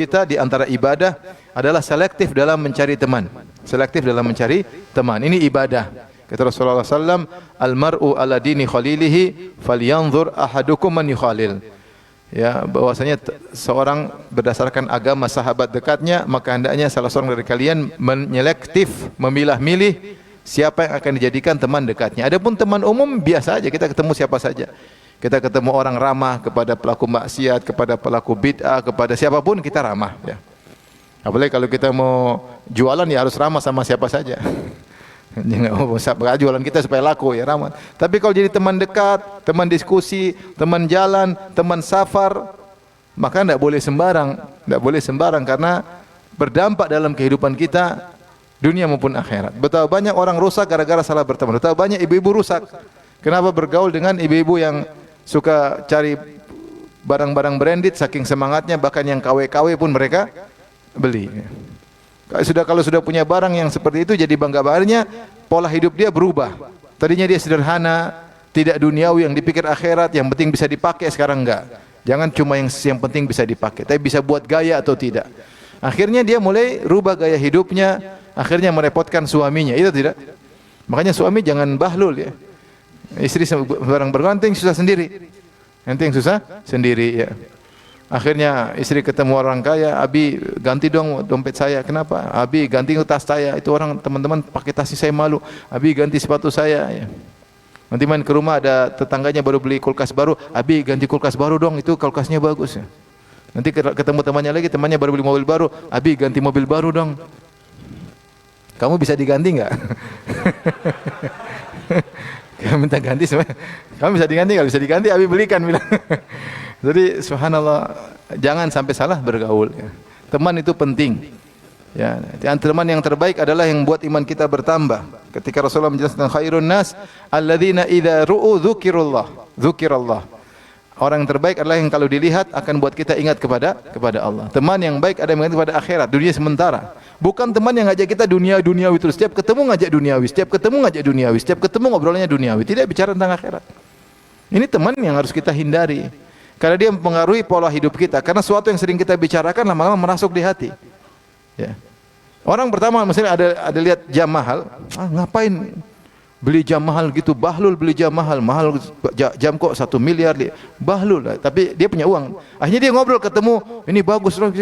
kita di antara ibadah adalah selektif dalam mencari teman. Selektif dalam mencari teman. Ini ibadah. Kata Rasulullah SAW, "Al-mar'u ala dini khalilihi, falyanzur ahadukum man yukhalil." Ya, bahwasanya seorang berdasarkan agama sahabat dekatnya, maka hendaknya salah seorang dari kalian menyelektif, memilah-milih siapa yang akan dijadikan teman dekatnya. Adapun teman umum biasa aja, kita ketemu siapa saja. Kita ketemu orang ramah kepada pelaku maksiat, kepada pelaku bid'ah, kepada siapapun kita ramah. Ya. Apalagi kalau kita mau jualan ya harus ramah sama siapa saja. Jangan jualan kita supaya laku ya ramah. Tapi kalau jadi teman dekat, teman diskusi, teman jalan, teman safar, maka tidak boleh sembarang, tidak boleh sembarang karena berdampak dalam kehidupan kita dunia maupun akhirat. Betapa banyak orang rusak gara-gara salah berteman. Betapa banyak ibu-ibu rusak. Kenapa bergaul dengan ibu-ibu yang suka cari barang-barang branded, saking semangatnya bahkan yang KW-KW pun mereka beli. Kalau sudah punya barang yang seperti itu jadi bangga-bangganya, pola hidup dia berubah. Tadinya dia sederhana, tidak duniawi, yang dipikir akhirat, yang penting bisa dipakai, sekarang enggak. Jangan cuma yang penting bisa dipakai, tapi bisa buat gaya atau tidak. Akhirnya dia mulai rubah gaya hidupnya, akhirnya merepotkan suaminya. Itu tidak. Makanya suami jangan bahlul ya. Istri barang berganting susah sendiri. Nanti yang susah sendiri ya. Akhirnya istri ketemu orang kaya, "Abi ganti dong dompet saya." "Kenapa?" "Abi ganti tas saya. Itu orang teman-teman pakai tas saya malu." "Abi ganti sepatu saya." Ya. Nanti main ke rumah ada tetangganya baru beli kulkas baru, "Abi ganti kulkas baru dong, itu kulkasnya bagus." Ya. Nanti ketemu temannya lagi, temannya baru beli mobil baru, "Abi ganti mobil baru dong." Kamu bisa diganti enggak? Kamu minta ganti semua. Kamu bisa diganti enggak? Bisa diganti, Abi belikan bilang. Jadi subhanallah, jangan sampai salah bergaul ya. Teman itu penting. Ya, teman yang terbaik adalah yang buat iman kita bertambah. Ketika Rasulullah menjelaskan khairun nas alladzina idza ru'u dzukirallah. Orang yang terbaik adalah yang kalau dilihat akan buat kita ingat kepada Allah. Teman yang baik ada yang mengingat kepada akhirat, dunia sementara. Bukan teman yang ngajak kita duniawi terus. Setiap ketemu ngajak duniawi, setiap ketemu ngajak duniawi, setiap ketemu ngobrolannya duniawi, tidak bicara tentang akhirat. Ini teman yang harus kita hindari. Karena dia mempengaruhi pola hidup kita. Karena sesuatu yang sering kita bicarakan lama-lama merasuk di hati. Ya. Orang pertama misalnya ada lihat jam mahal, ngapain beli jam mahal gitu, bahlul beli jam mahal jam kok 1 miliar, bahlul lah. Tapi dia punya uang. Akhirnya dia ngobrol ketemu, "Ini bagus loh."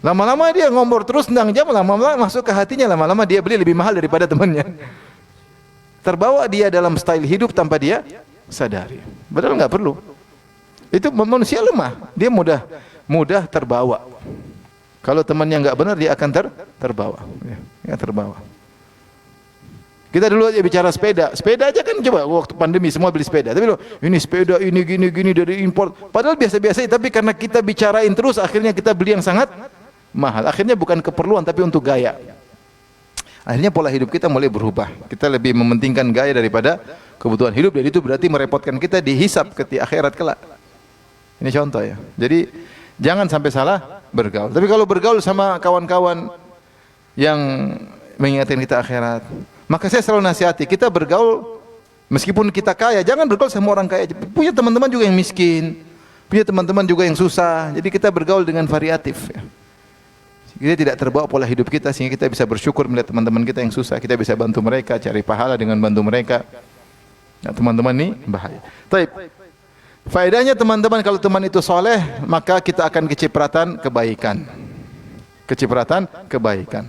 Lama-lama dia ngobrol terus tentang jam, lama-lama masuk ke hatinya, lama-lama dia beli lebih mahal daripada temannya. Terbawa dia dalam style hidup tanpa dia sadari. Padahal enggak perlu. Itu manusia lemah, dia mudah terbawa. Kalau temannya enggak benar dia akan terbawa. Ya, terbawa. Kita dulu aja bicara sepeda. Sepeda aja kan coba waktu pandemi semua beli sepeda. Tapi loh, ini sepeda ini gini dari import. Padahal biasa-biasa, tapi karena kita bicarain terus akhirnya kita beli yang sangat mahal. Akhirnya bukan keperluan tapi untuk gaya. Akhirnya pola hidup kita mulai berubah. Kita lebih mementingkan gaya daripada kebutuhan hidup, dan itu berarti merepotkan kita di hisab ketika akhirat kelak. Ini contoh ya. Jadi jangan sampai salah bergaul. Tapi kalau bergaul sama kawan-kawan yang mengingatkan kita akhirat, maka saya selalu nasihati, kita bergaul meskipun kita kaya, jangan bergaul sama orang kaya. Punya teman-teman juga yang miskin, punya teman-teman juga yang susah. Jadi kita bergaul dengan variatif ya. Kita tidak terbawa pola hidup kita, sehingga kita bisa bersyukur melihat teman-teman kita yang susah. Kita bisa bantu mereka, cari pahala dengan bantu mereka. Nah, teman-teman ini bahaya. Taib. Faedahnya teman-teman, kalau teman itu soleh, maka kita akan kecipratan kebaikan. Kecipratan kebaikan.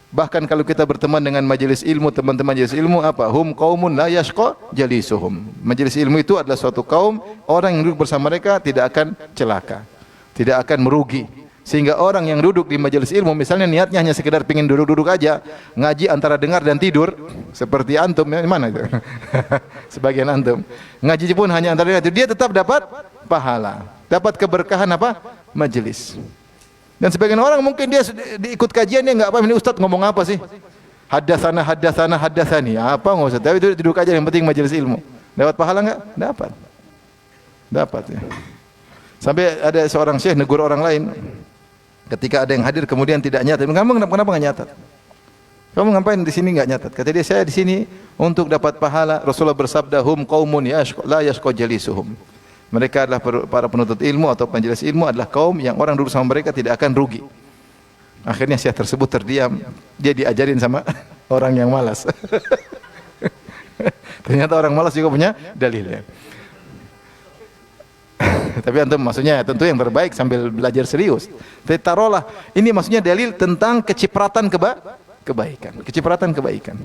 Bahkan kalau kita berteman dengan majelis ilmu, teman-teman majelis ilmu apa? Hum qaumun la yashqa jalisuhum. Majelis ilmu itu adalah suatu kaum, orang yang duduk bersama mereka tidak akan celaka, tidak akan merugi. Sehingga orang yang duduk di majelis ilmu, misalnya niatnya hanya sekedar pingin duduk-duduk aja, ngaji antara dengar dan tidur, seperti antum, ya, mana itu? Sebagian antum. Ngaji pun hanya antara dengar, dia tetap dapat pahala, dapat keberkahan apa? Majelis. Dan sebagian orang mungkin dia ikut kajian, dia enggak paham ini ustaz ngomong apa sih? Haddatsani. Apa enggak usah, tapi itu duduk aja, yang penting majelis ilmu. Dapat pahala enggak? Dapat. Dapat ya. Sampai ada seorang syekh negur orang lain. Ketika ada yang hadir kemudian tidak nyatat. Kamu kenapa enggak nyatat? Kamu ngapain di sini enggak nyatat? Kata dia, saya di sini untuk dapat pahala. Rasulullah bersabda, hum qaumun la yashqa jalisuhum. Mereka adalah para penuntut ilmu atau penjelas ilmu adalah kaum yang orang duduk sama mereka tidak akan rugi. Akhirnya syekh tersebut terdiam, dia diajarin sama orang yang malas. Ternyata orang malas juga punya dalil ya. Tapi antum maksudnya tentu yang terbaik sambil belajar serius. Tapi taruhlah ini maksudnya dalil tentang kecipratan kebaikan, kecipratan kebaikan.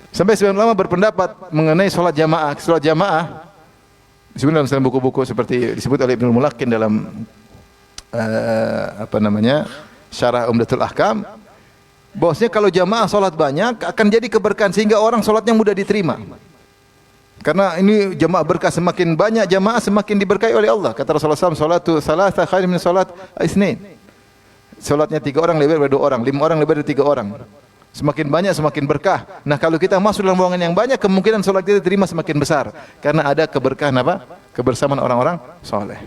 Sampai sebagian ulama berpendapat mengenai sholat jamaah. Sholat jamaah disebut dalam buku-buku seperti disebut oleh Ibnul Mulaqqin dalam Syarah Umdatul Ahkam, bahwasanya kalau jamaah sholat banyak akan jadi keberkahan sehingga orang sholatnya mudah diterima. Karena ini jamaah berkah, semakin banyak jamaah semakin diberkahi oleh Allah. Kata Rasulullah SAW, salatu salasa khairum min salat isnin. Salatnya 3 orang lebih dari 2 orang, 5 orang lebih dari 3 orang. Semakin banyak semakin berkah. Nah, kalau kita masuk dalam ruangan yang banyak, kemungkinan salat kita diterima semakin besar karena ada keberkahan apa? Kebersamaan orang-orang saleh.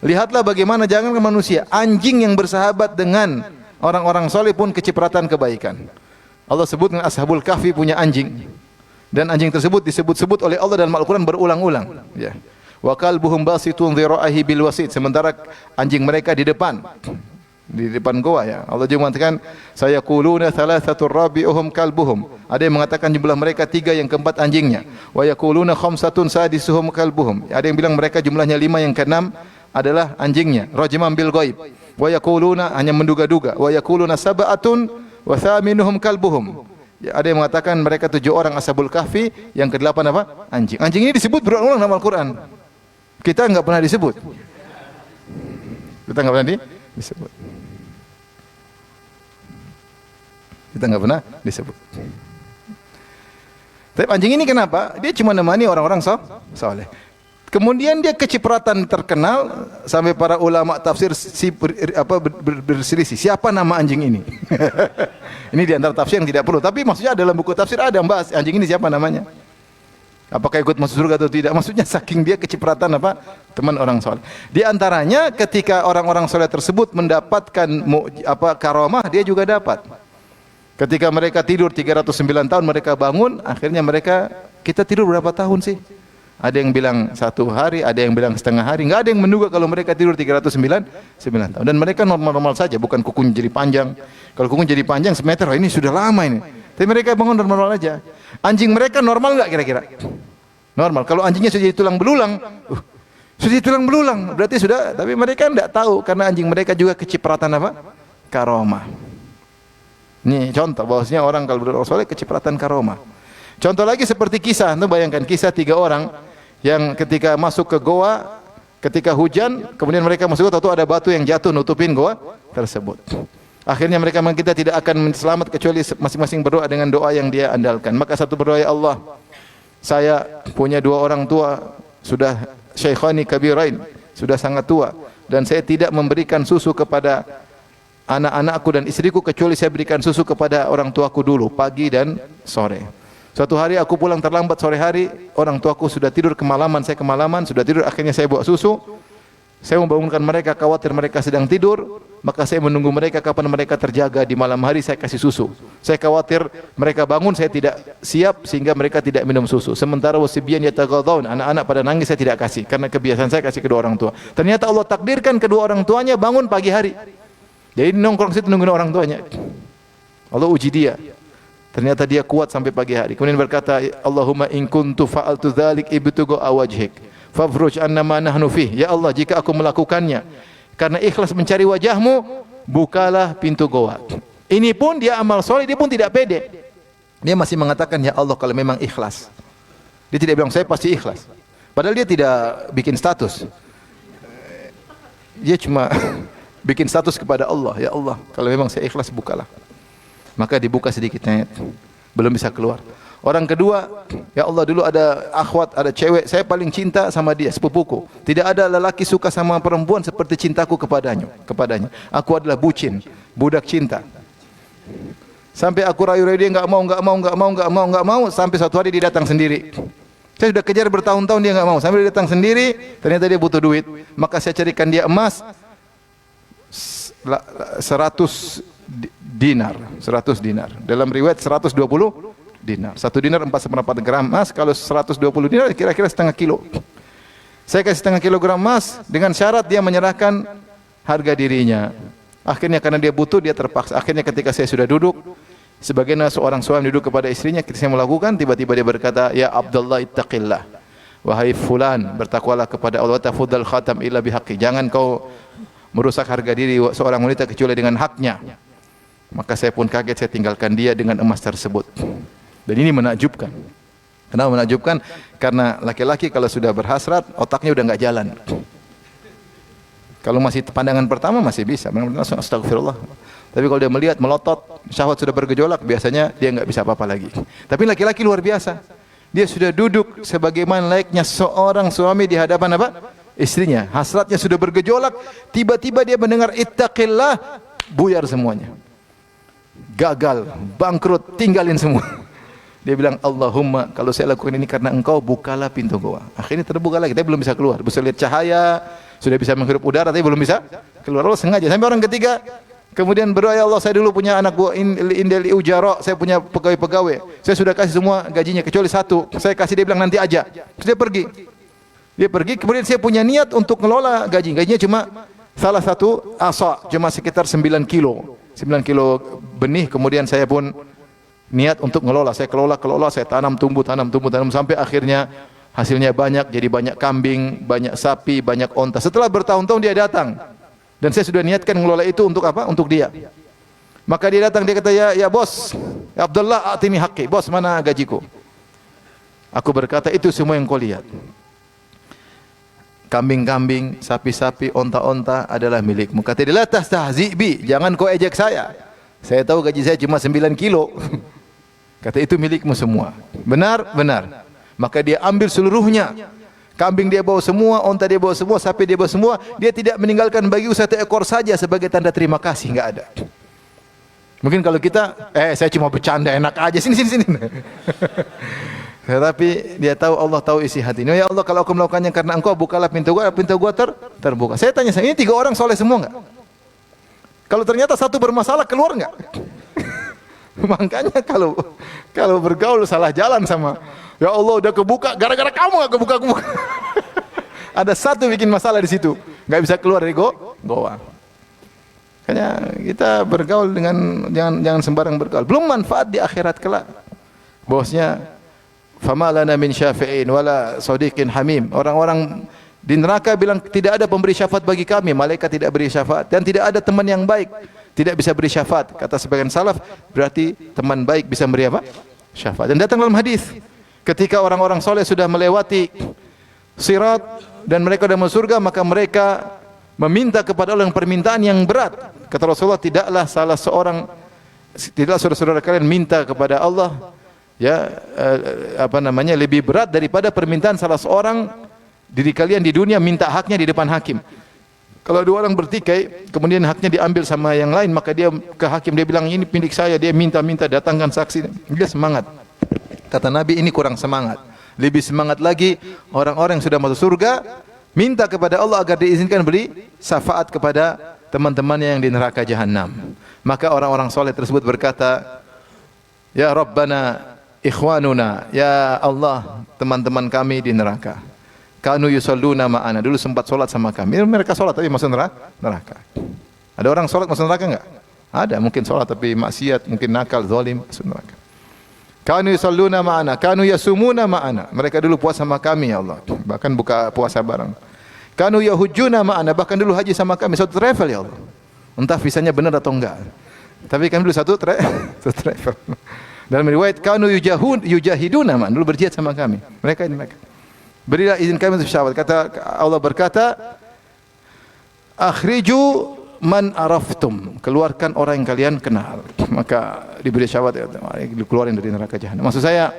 Lihatlah bagaimana jangan ke manusia, anjing yang bersahabat dengan orang-orang saleh pun kecipratan kebaikan. Allah sebutkan Ashabul Kahfi punya anjing. Dan anjing tersebut disebut-sebut oleh Allah dalam Al-Qur'an berulang-ulang, ya. Wa kalbuhum basitun dhira'ihi bil wasit, sementara anjing mereka di depan goa ya. Allah juga mengatakan sayaquluna thalathatur rabi'uhum kalbuhum. Ada yang mengatakan jumlah mereka 3 yang keempat anjingnya. Wa yaquluna khamsatun sadisuhum kalbuhum. Ada yang bilang mereka jumlahnya 5 yang keenam adalah anjingnya. Rajman bil ghaib. Wa yaquluna hanya menduga-duga. Wa yaquluna sab'atun wa thaminuhum kalbuhum. Ya, ada yang mengatakan mereka 7 orang Ashabul Kahfi, yang ke-8 apa? Anjing. Anjing ini disebut berulang-ulang dalam Al-Qur'an. Kita enggak pernah disebut. Kita enggak pernah disebut. Kita enggak pernah disebut. Tapi anjing ini kenapa? Dia cuma menemani orang-orang saleh. Kemudian dia kecipratan terkenal sampai para ulama tafsir berselisih. Siapa nama anjing ini? Ini di antara tafsir yang tidak perlu. Tapi maksudnya dalam buku tafsir ada membahas anjing ini siapa namanya. Apakah ikut masuk surga atau tidak? Maksudnya saking dia kecipratan apa? Teman orang saleh. Di antaranya ketika orang-orang saleh tersebut mendapatkan karamah, dia juga dapat. Ketika mereka tidur 309 tahun mereka bangun, akhirnya kita tidur berapa tahun sih? Ada yang bilang 1 hari, ada yang bilang setengah hari. Enggak ada yang menduga kalau mereka tidur 309 tahun. Dan mereka normal-normal saja, bukan kukunya jadi panjang. Kalau kukunya jadi panjang semeter, ini sudah lama ini. Tapi mereka bangun normal aja. Anjing mereka normal enggak kira-kira? Normal. Kalau anjingnya sudah jadi tulang belulang, berarti sudah. Tapi mereka enggak tahu karena anjing mereka juga kecipratan apa? Karomah. Ini contoh bahwasanya orang kalau berdoa soleh kecipratan karomah. Contoh lagi seperti kisah, anda bayangkan kisah 3 orang yang ketika masuk ke goa, ketika hujan, kemudian mereka masuk, tahu ada batu yang jatuh nutupin goa tersebut. Akhirnya mereka kita tidak akan selamat kecuali masing-masing berdoa dengan doa yang dia andalkan. Maka satu berdoa, ya Allah, saya punya 2 orang tua sudah syaikhani kabirain, sudah sangat tua, dan saya tidak memberikan susu kepada anak-anakku dan istriku kecuali saya berikan susu kepada orang tuaku dulu pagi dan sore. Suatu hari aku pulang terlambat sore hari, orang tuaku sudah tidur kemalaman, saya kemalaman, sudah tidur, akhirnya saya bawa susu. Saya membangunkan mereka, khawatir mereka sedang tidur, maka saya menunggu mereka kapan mereka terjaga di malam hari saya kasih susu. Saya khawatir mereka bangun saya tidak siap sehingga mereka tidak minum susu. Sementara wasibyan yataghadhaun, anak-anak pada nangis saya tidak kasih karena kebiasaan saya kasih kedua orang tua. Ternyata Allah takdirkan kedua orang tuanya bangun pagi hari. Jadi nongkrong situ nungguin orang tuanya. Allah uji dia. Ternyata dia kuat sampai pagi hari. Kemudian berkata, Allahumma in kuntu fa'altu dzalik ibtigha wajhik fafruj anna ma nahnu fih. Ya Allah, jika aku melakukannya karena ikhlas mencari wajahmu, bukalah pintu goa. Ini pun dia amal soleh, dia pun tidak pede. Dia masih mengatakan, ya Allah, kalau memang ikhlas. Dia tidak bilang saya pasti ikhlas. Padahal dia tidak bikin status. Dia cuma bikin status kepada Allah, ya Allah, kalau memang saya ikhlas bukalah. Maka dibuka sedikitnya, belum bisa keluar. Orang kedua, ya Allah, dulu ada akhwat, ada cewek, saya paling cinta sama dia, sepupuku. Tidak ada lelaki suka sama perempuan seperti cintaku kepadanya. Aku adalah bucin, budak cinta. Sampai aku rayu-rayu dia enggak mau, sampai suatu hari dia datang sendiri. Saya sudah kejar bertahun-tahun dia enggak mau, sampai dia datang sendiri, ternyata dia butuh duit. Maka saya carikan dia emas 100 dinar. Dalam riwayat 120 dinar. 1 dinar 4/4 gram emas, kalau 120 dinar kira-kira setengah kilo. Saya kasih setengah kilogram emas dengan syarat dia menyerahkan harga dirinya. Akhirnya karena dia butuh, dia terpaksa. Akhirnya ketika saya sudah duduk, sebagaimana seorang suami duduk kepada istrinya, ketika saya melakukan, tiba-tiba dia berkata, "Ya Abdullah ittaqillah." Wahai fulan, bertakwalah kepada Allah, tafudhal khatam illa bihaqqi. Jangan kau merusak harga diri seorang wanita kecuali dengan haknya. Maka saya pun kaget, saya tinggalkan dia dengan emas tersebut. Dan ini menakjubkan. Kenapa menakjubkan? Karena laki-laki kalau sudah berhasrat, otaknya udah enggak jalan. Kalau masih pandangan pertama masih bisa, langsung astagfirullah. Tapi kalau dia melihat melotot, syahwat sudah bergejolak, biasanya dia enggak bisa apa-apa lagi. Tapi laki-laki luar biasa. Dia sudah duduk sebagaimana layaknya seorang suami di hadapan apa? Istrinya. Hasratnya sudah bergejolak, tiba-tiba dia mendengar ittaqillah, buyar semuanya. Gagal, bangkrut, tinggalin semua. Dia bilang, Allahumma, kalau saya lakukan ini karena engkau, bukalah pintu goa. Akhirnya terbuka lagi, tapi belum bisa keluar. Bisa lihat cahaya, sudah bisa menghirup udara, tapi belum bisa keluar. Allah sengaja. Sampai orang ketiga, kemudian berdoa, ya Allah, saya dulu punya anak buah indeli ujara, saya punya pegawai-pegawai. Saya sudah kasih semua gajinya, kecuali satu. Saya kasih, dia bilang nanti aja. Terus dia pergi. Dia pergi, kemudian saya punya niat untuk ngelola gaji. Gajinya cuma salah satu asa, cuma sekitar 9 kilo. 9 kilo benih, kemudian saya pun niat untuk ngelola, saya kelola, saya tanam, tumbuh, sampai akhirnya hasilnya banyak, jadi banyak kambing, banyak sapi, banyak onta. Setelah bertahun-tahun dia datang, dan saya sudah niatkan ngelola itu untuk apa? Untuk dia. Maka dia datang, dia kata, ya bos, ya Abdullah, atini haqqi, bos, mana gajiku? Aku berkata, itu semua yang kau lihat. Kambing-kambing, sapi-sapi, onta-onta adalah milikmu. Kata dia, la tastahzi bi, jangan kau ejek saya. Saya tahu gaji saya cuma 9 kilo. Kata itu milikmu semua. Benar? Benar. Maka dia ambil seluruhnya. Kambing dia bawa semua, onta dia bawa semua, sapi dia bawa semua. Dia tidak meninggalkan bagi satu ekor saja sebagai tanda terima kasih, enggak ada. Mungkin kalau kita, saya cuma bercanda, enak aja, sini. Tetapi dia tahu, Allah tahu isi hati. Ya Allah, kalau aku melakukannya karena engkau, bukalah pintu gua terbuka. Saya tanya, ini 3 orang soleh semua enggak? Kalau ternyata satu bermasalah, keluar enggak? Makanya kalau bergaul salah jalan sama, ya Allah udah kebuka, gara-gara kamu enggak kebuka. Ada satu bikin masalah di situ, enggak bisa keluar dari goa. Makanya kita bergaul dengan jangan sembarang bergaul. Belum manfaat di akhirat kelak. Bosnya, fama lana min syafi'in wala sadiqin hamim. Orang-orang di neraka bilang tidak ada pemberi syafaat bagi kami, malaikat tidak beri syafaat, dan tidak ada teman yang baik, tidak bisa beri syafaat. Kata sebagian salaf, berarti teman baik bisa beri apa? Syafaat. Dan datang dalam hadis, ketika orang-orang soleh sudah melewati sirat dan mereka sudah masuk surga, maka mereka meminta kepada Allah yang permintaan yang berat. Kata Rasulullah, tidaklah saudara-saudara kalian minta kepada Allah lebih berat daripada permintaan salah seorang diri kalian di dunia minta haknya di depan hakim. Kalau 2 orang bertikai, kemudian haknya diambil sama yang lain, maka dia ke hakim, dia bilang ini milik saya, dia minta datangkan saksi. Dia semangat. Kata Nabi, ini kurang semangat. Lebih semangat lagi orang-orang yang sudah masuk surga minta kepada Allah agar diizinkan beri syafaat kepada teman-temannya yang di neraka jahanam. Maka orang-orang soleh tersebut berkata, ya Rabbana ikhwanuna, ya Allah, teman-teman kami di neraka. Kanu yusalluna ma'ana, dulu sempat solat sama kami. Mereka solat tapi masuk neraka. Ada orang solat masuk neraka enggak? Ada, mungkin solat tapi maksiat, mungkin nakal, zalim, masuk neraka. Kanu yusalluna ma'ana, kanu yasumuna ma'ana. Mereka dulu puasa sama kami, ya Allah. Bahkan buka puasa bareng. Kanu yahujjuna ma'ana, bahkan dulu haji sama kami, satu travel, ya Allah. Entah visanya benar atau enggak. Tapi kami dulu satu travel. Dalam riwayat, kanu yujahiduna ma'ana, dulu berjihad sama kami. Mereka ini mereka. Berilah izin kami untuk syafaat. Kata Allah berkata, akhriju man araftum, keluarkan orang yang kalian kenal. Maka diberi syafaat, dikeluarin dari neraka jahanam. Maksud saya,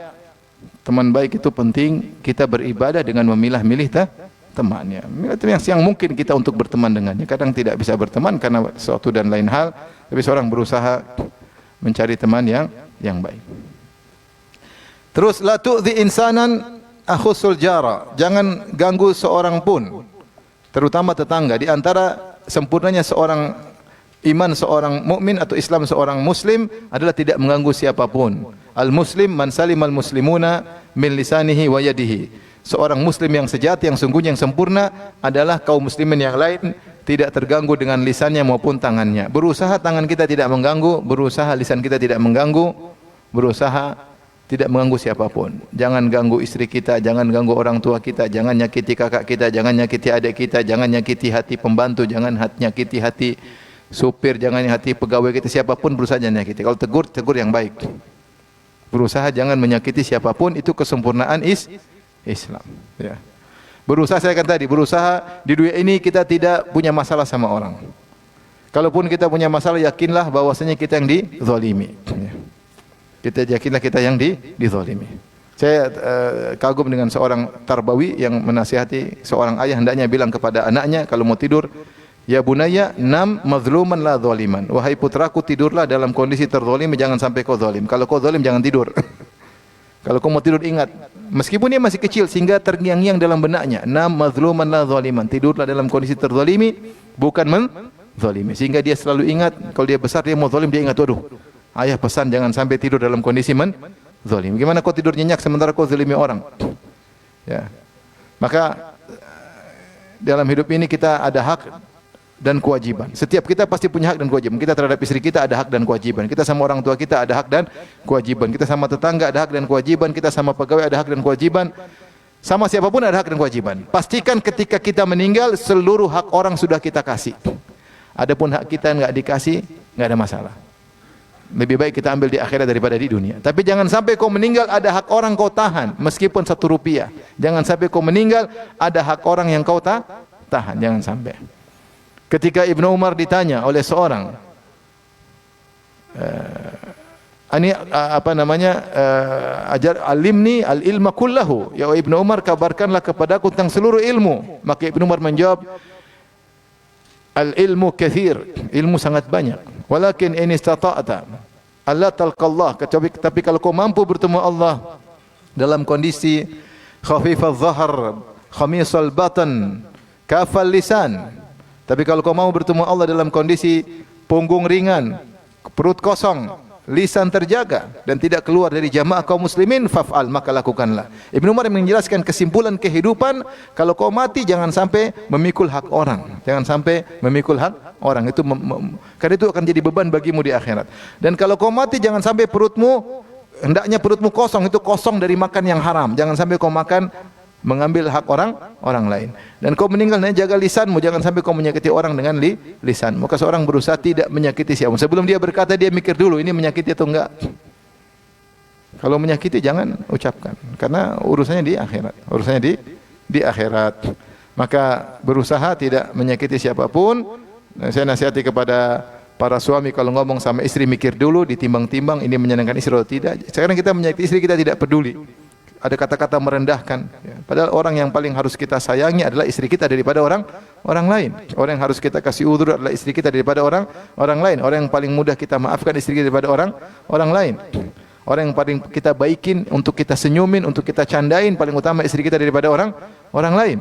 teman baik itu penting. Kita beribadah dengan memilah-milih temannya. Yang mungkin kita untuk berteman dengannya. Kadang tidak bisa berteman karena suatu dan lain hal. Tapi seorang berusaha mencari teman yang baik. Terus, la tu'dhi insanan akhusul jara, jangan ganggu seorang pun, terutama tetangga. Di antara sempurnanya seorang iman seorang mukmin atau Islam seorang muslim adalah tidak mengganggu siapapun. Al-muslim man salimal muslimuna min lisanihi wa yadihi. Seorang muslim yang sejati, yang sungguhnya, yang sempurna adalah kaum muslimin yang lain tidak terganggu dengan lisannya maupun tangannya. Berusaha tangan kita tidak mengganggu, berusaha lisan kita tidak mengganggu, berusaha tidak mengganggu siapapun. Jangan ganggu istri kita, jangan ganggu orang tua kita, jangan nyakiti kakak kita, jangan nyakiti adik kita, jangan nyakiti hati pembantu, jangan nyakiti hati supir, jangan nyakiti pegawai kita, siapapun berusaha jangan nyakiti. Kalau tegur, tegur yang baik. Berusaha jangan menyakiti siapapun, itu kesempurnaan Islam. Ya. Berusaha, saya katakan tadi, berusaha di dunia ini kita tidak punya masalah sama orang. Kalaupun kita punya masalah, yakinlah bahwasanya kita yang dizalimi. Ya. Kita yakinlah kita yang dizalimi. Saya kagum dengan seorang tarbawi yang menasihati seorang ayah hendaknya bilang kepada anaknya kalau mau tidur, ya bunayya nam mazluman la zaliman. Wahai putraku, tidurlah dalam kondisi terzalim, jangan sampai kau zalim. Kalau kau zalim jangan tidur. Kalau kau mau tidur ingat, meskipun dia masih kecil sehingga terngiang-ngiang dalam benaknya, nam mazluman la zaliman, tidurlah dalam kondisi terzalimi bukan menzalimi, sehingga dia selalu ingat kalau dia besar dia mau zalim dia ingat, waduh, ayah pesan jangan sampai tidur dalam kondisi zalim. Gimana kau tidur nyenyak sementara kau zalimi orang? Ya. Maka dalam hidup ini kita ada hak dan kewajiban. Setiap kita pasti punya hak dan kewajiban. Kita terhadap istri kita ada hak dan kewajiban. Kita sama orang tua kita ada hak dan kewajiban. Kita sama tetangga ada hak dan kewajiban. Kita sama pegawai ada hak dan kewajiban. Sama siapapun ada hak dan kewajiban. Pastikan ketika kita meninggal seluruh hak orang sudah kita kasih. Adapun hak kita enggak dikasih, enggak ada masalah. Lebih baik kita ambil di akhirat daripada di dunia. Tapi jangan sampai kau meninggal ada hak orang kau tahan meskipun 1 rupiah. Jangan sampai kau meninggal ada hak orang yang kau tahan. Jangan sampai. Ketika Ibnu Umar ditanya oleh seorang ajar alimni al-ilma kullahu, ya Ibnu Umar kabarkanlah kepadaku tentang seluruh ilmu. Maka Ibnu Umar menjawab, al-ilmu katsir, ilmu sangat banyak. Walakin in istata'ta alla talqallah, tapi kalau kau mampu bertemu Allah dalam kondisi khafifaz zahar, khamisal batan, kafal lisan. Tapi kalau kau mau bertemu Allah dalam kondisi punggung ringan, perut kosong, lisan terjaga dan tidak keluar dari jamaah kaum muslimin, faf'al, maka lakukanlah. Ibnu Umar menjelaskan kesimpulan kehidupan, kalau kau mati jangan sampai memikul hak orang. Jangan sampai memikul hak orang. Itu karena itu akan jadi beban bagimu di akhirat. Dan kalau kau mati jangan sampai hendaknya perutmu kosong, itu kosong dari makan yang haram. Jangan sampai kau makan mengambil hak orang lain. Dan kau meninggal, jaga lisanmu, jangan sampai kau menyakiti orang dengan lisan. Maka seorang berusaha tidak menyakiti siapa. Sebelum dia berkata dia mikir dulu ini menyakiti atau enggak. Kalau menyakiti jangan ucapkan, karena urusannya di akhirat. Urusannya di akhirat. Maka berusaha tidak menyakiti siapapun. Saya nasihati kepada para suami kalau ngomong sama istri mikir dulu, ditimbang-timbang ini menyenangkan istri atau tidak. Sekarang kita menyakiti istri kita tidak peduli. Ada kata-kata merendahkan. Padahal orang yang paling harus kita sayangi adalah istri kita daripada orang lain. Orang yang harus kita kasih udzur adalah istri kita daripada orang lain. Orang yang paling mudah kita maafkan istri kita daripada orang lain. Orang yang paling kita baikin, untuk kita senyumin, untuk kita candain, paling utama istri kita daripada orang lain.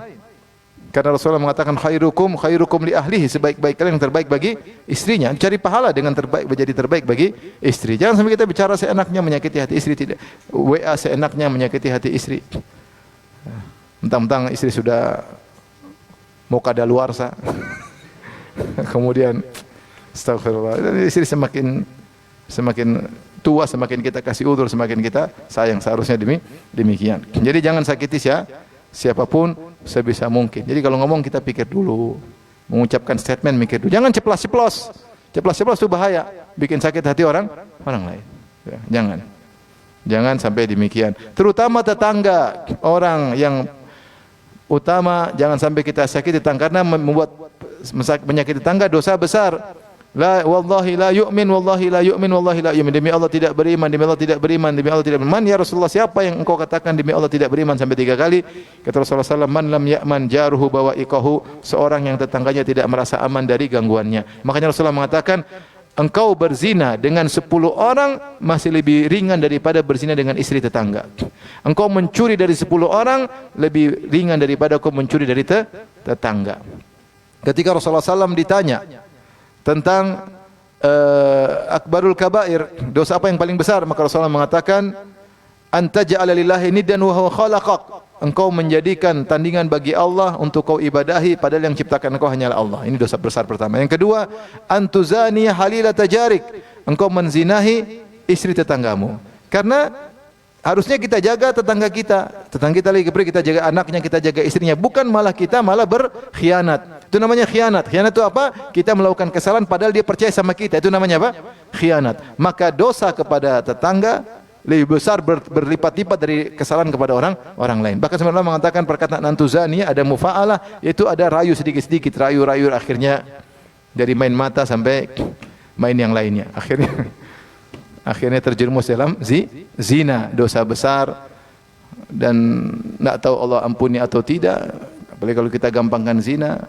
Karena Rasulullah mengatakan khairukum li ahlihi, sebaik-baik kalian yang terbaik bagi istrinya. Cari pahala dengan menjadi terbaik bagi istri. Jangan sampai kita bicara seenaknya menyakiti hati istri, tidak. WA seenaknya menyakiti hati istri. Mentang-mentang istri sudah mau kadaluarsa. Kemudian astagfirullah. Istri semakin tua, semakin kita kasih udzur, semakin kita sayang. Seharusnya demikian. Jadi jangan sakiti siapapun sebisa mungkin. Jadi kalau ngomong kita pikir dulu, mengucapkan statement mikir dulu. Jangan ceplas-ceplos. Ceplas-ceplos itu bahaya, bikin sakit hati orang lain. Ya, jangan sampai demikian. Terutama tetangga, orang yang utama jangan sampai kita sakiti tetangga, karena menyakiti tetangga dosa besar. Wallahi la yu'min, wallahi la yu'min, wallahi la yu'min. Demi Allah tidak beriman, demi Allah tidak beriman, demi Allah tidak beriman. Ya Rasulullah, siapa yang engkau katakan demi Allah tidak beriman sampai 3 kali? Kata Rasulullah SAW, man lam ya'man jaruhu bawa'iqahu, seorang yang tetangganya tidak merasa aman dari gangguannya. Makanya Rasulullah mengatakan, engkau berzina dengan 10 orang masih lebih ringan daripada berzina dengan istri tetangga. Engkau mencuri dari 10 orang lebih ringan daripada engkau mencuri dari tetangga. Ketika Rasulullah SAW ditanya tentang akbarul kabair, dosa apa yang paling besar? Maka Rasulullah mengatakan, anta ja'ala lillahi niddan wa huwa khalaqak. Engkau menjadikan tandingan bagi Allah untuk kau ibadahi padahal yang ciptakan engkau hanyalah Allah. Ini dosa besar pertama. Yang kedua, antuzani halilata jarik. Engkau menzinahi istri tetanggamu. Karena harusnya kita jaga tetangga kita. Tetangga kita lagi kebiri, kita jaga anaknya, kita jaga istrinya. Bukan kita malah berkhianat. Itu namanya khianat. Khianat itu apa? Kita melakukan kesalahan padahal dia percaya sama kita. Itu namanya apa? Khianat. Maka dosa kepada tetangga lebih besar berlipat-lipat dari kesalahan kepada orang lain. Bahkan sebenarnya mengatakan perkataan antuzani ada mufa'alah, yaitu ada rayu sedikit-sedikit, rayu-rayu akhirnya dari main mata sampai main yang lainnya. Akhirnya terjerumus dalam zina, dosa besar dan tidak tahu Allah ampuni atau tidak. Apalagi kalau kita gampangkan zina.